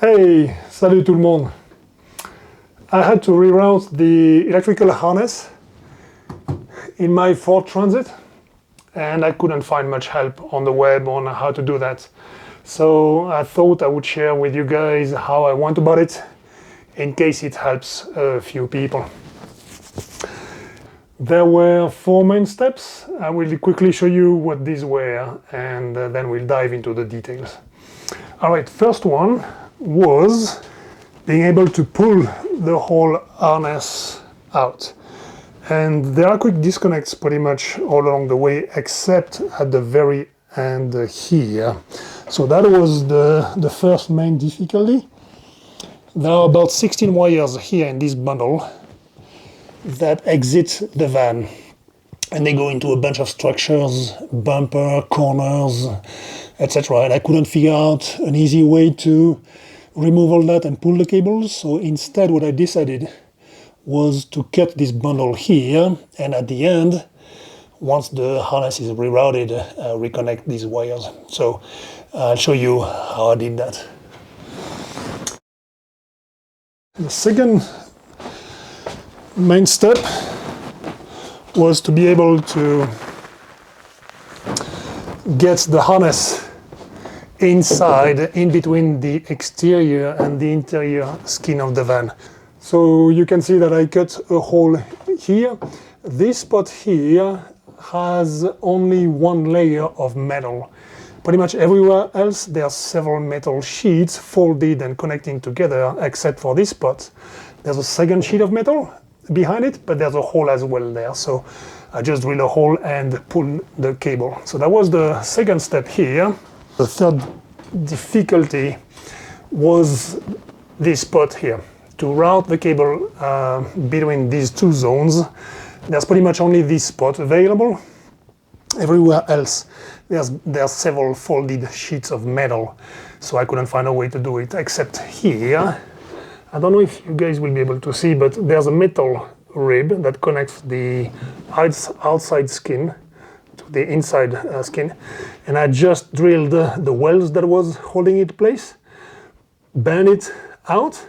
Hey, salut tout le monde. I had to reroute the electrical harness in my Ford Transit and I couldn't find much help on the web on how to do that. So I thought I would share with you guys how I went about it in case it helps a few people. There were 4 main steps. I will quickly show you what these were and then we'll dive into the details. Alright, first one was being able to pull the whole harness out. And there are quick disconnects pretty much all along the way except at the very end here. So that was the first main difficulty. There are about 16 wires here in this bundle that exit the van. And they go into a bunch of structures, bumper, corners, etc. And I couldn't figure out an easy way to remove all that and pull the cables. So instead what I decided was to cut this bundle here, and at the end, once the harness is rerouted, reconnect these wires. So I'll show you how I did that. The second main step was to be able to get the harness inside, in between the exterior and the interior skin of the van. So you can see that I cut a hole here. This spot here has only one layer of metal. Pretty much everywhere else there are several metal sheets folded and connecting together, except for this spot. There's a second sheet of metal behind it, but there's a hole as well there. So I just drill a hole and pull the cable. So that was the second step here. The third difficulty was this spot here. To route the cable between these two zones, there's pretty much only this spot available. Everywhere else, there's several folded sheets of metal. So I couldn't find a way to do it except here. I don't know if you guys will be able to see, but there's a metal rib that connects the outside skin to the inside skin, and I just drilled the welds that was holding it in place, bend it out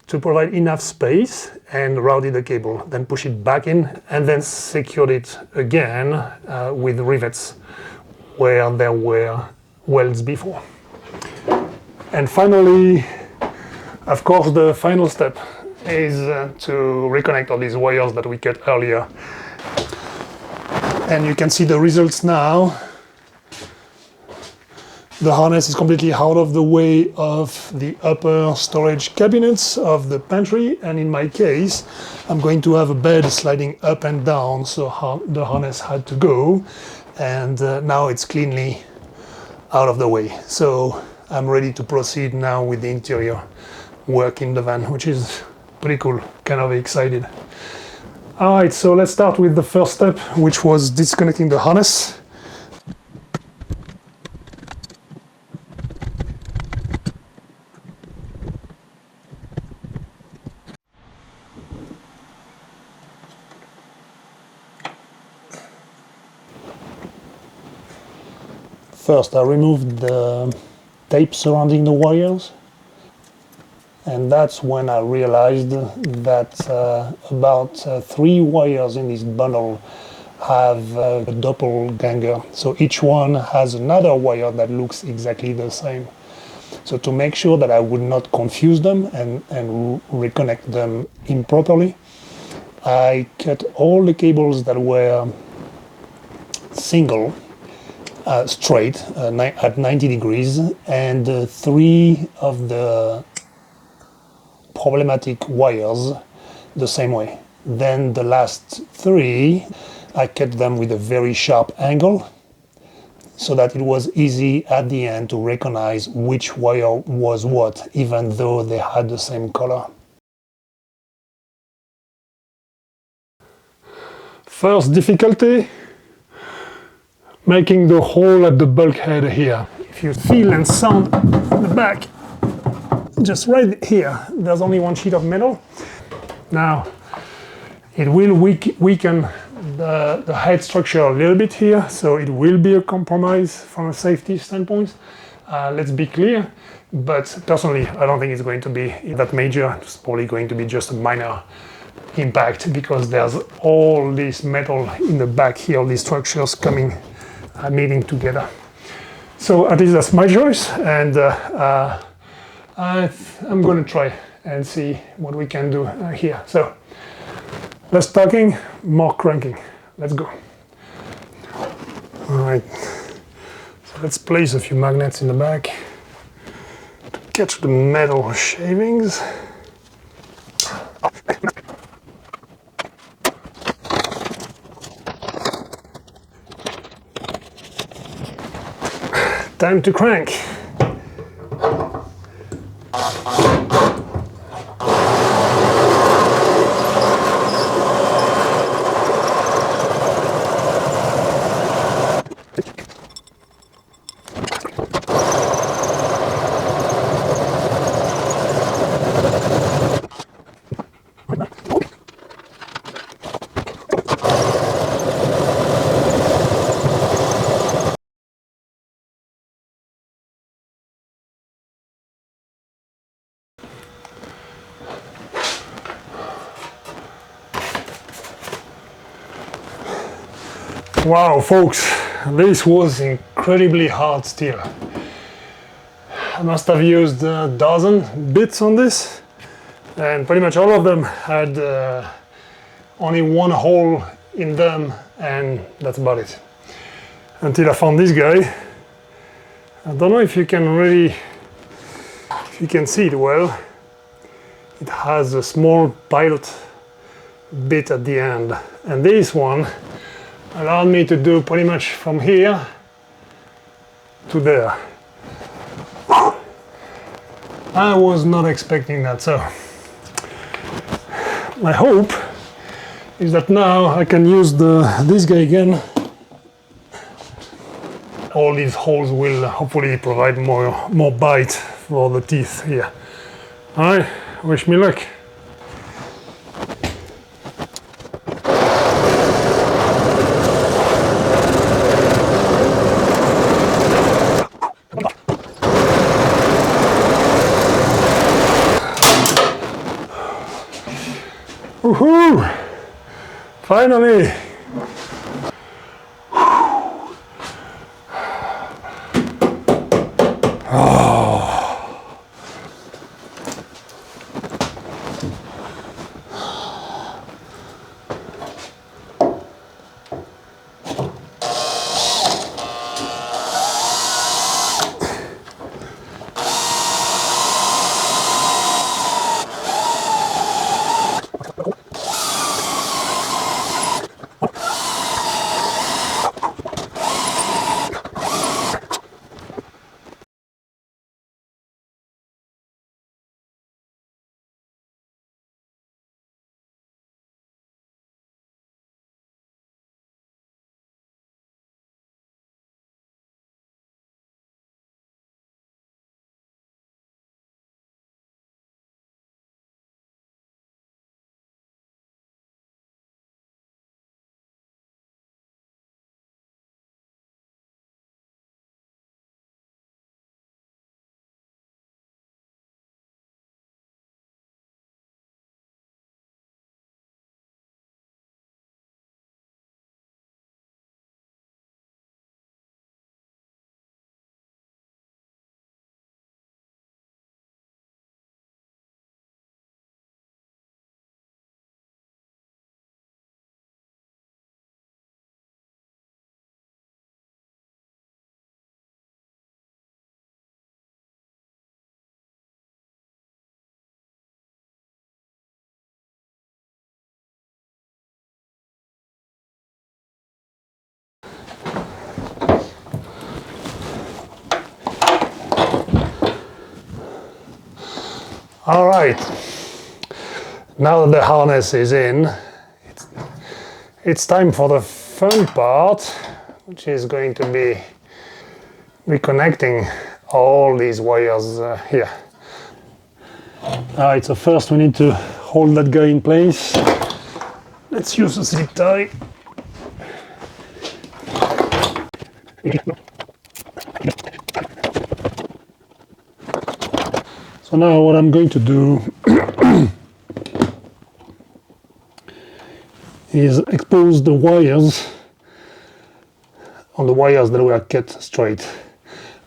to provide enough space and routed the cable, then push it back in and then secured it again with rivets where there were welds before. And finally, of course, the final step is to reconnect all these wires that we cut earlier. And you can see the results now. The harness is completely out of the way of the upper storage cabinets of the pantry, and in my case I'm going to have a bed sliding up and down, so the harness had to go, and now it's cleanly out of the way. So I'm ready to proceed now with the interior work in the van, which is pretty cool, kind of excited. Alright, so let's start with the first step, which was disconnecting the harness. First, I removed the tape surrounding the wires. And that's when I realized that about 3 wires in this bundle have a doppelganger. So each one has another wire that looks exactly the same. So to make sure that I would not confuse them and reconnect them improperly, I cut all the cables that were single, straight, at 90 degrees, and 3 of the problematic wires the same way. Then the last 3, I cut them with a very sharp angle so that it was easy at the end to recognize which wire was what, even though they had the same color. First difficulty, making the hole at the bulkhead here. If you feel and sound the back, just right here, there's only one sheet of metal. Now, it will weaken the head structure a little bit here, so it will be a compromise from a safety standpoint. Let's be clear, But personally, I don't think it's going to be that major. It's probably going to be just a minor impact because there's all this metal in the back here, all these structures coming, meeting together. So at least that's my choice, and I'm going to try and see what we can do here. So less talking, more cranking. Let's go. All right. So let's place a few magnets in the back to catch the metal shavings. Time to crank. Wow, folks, this was incredibly hard steel. I must have used a dozen bits on this, and pretty much all of them had only one hole in them, and that's about it. Until I found this guy. I don't know if you can see it well. It has a small pilot bit at the end, and this one allowed me to do pretty much from here to there. I was not expecting that, so my hope is that now I can use this guy again. All these holes will hopefully provide more bite for the teeth here. All right, wish me luck. Woohoo! Finally! All right, now that the harness is in, it's time for the fun part, which is going to be reconnecting all these wires here. All right, so first we need to hold that guy in place. Let's use a zip tie. So now what I'm going to do is expose the wires on the wires that were cut straight.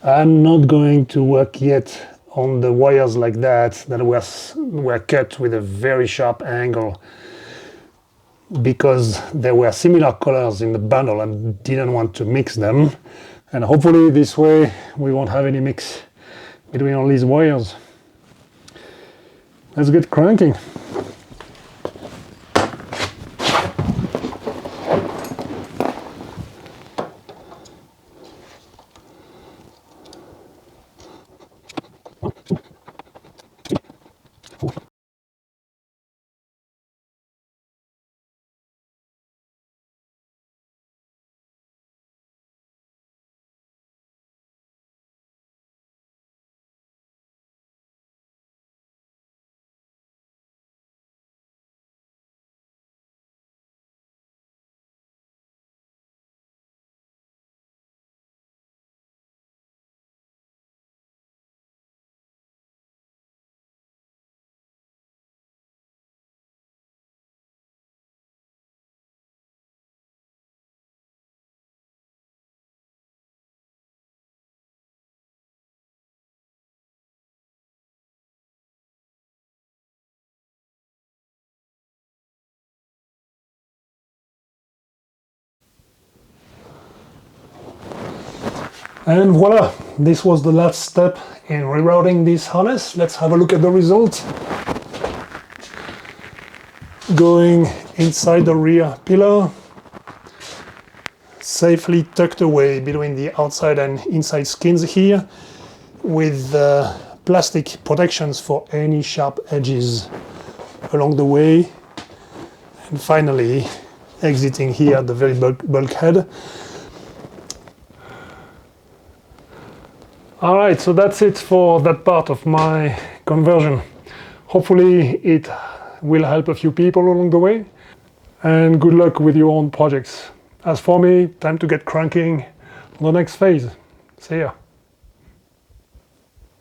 I'm not going to work yet on the wires like that were cut with a very sharp angle, because there were similar colors in the bundle and didn't want to mix them. And hopefully this way we won't have any mix between all these wires. Let's get cranking. And voila, this was the last step in rerouting this harness. Let's have a look at the result. Going inside the rear pillar, safely tucked away between the outside and inside skins here, with plastic protections for any sharp edges along the way. And finally, exiting here at the very bulkhead. Alright, so that's it for that part of my conversion. Hopefully it will help a few people along the way. And good luck with your own projects. As for me, time to get cranking on the next phase. See ya.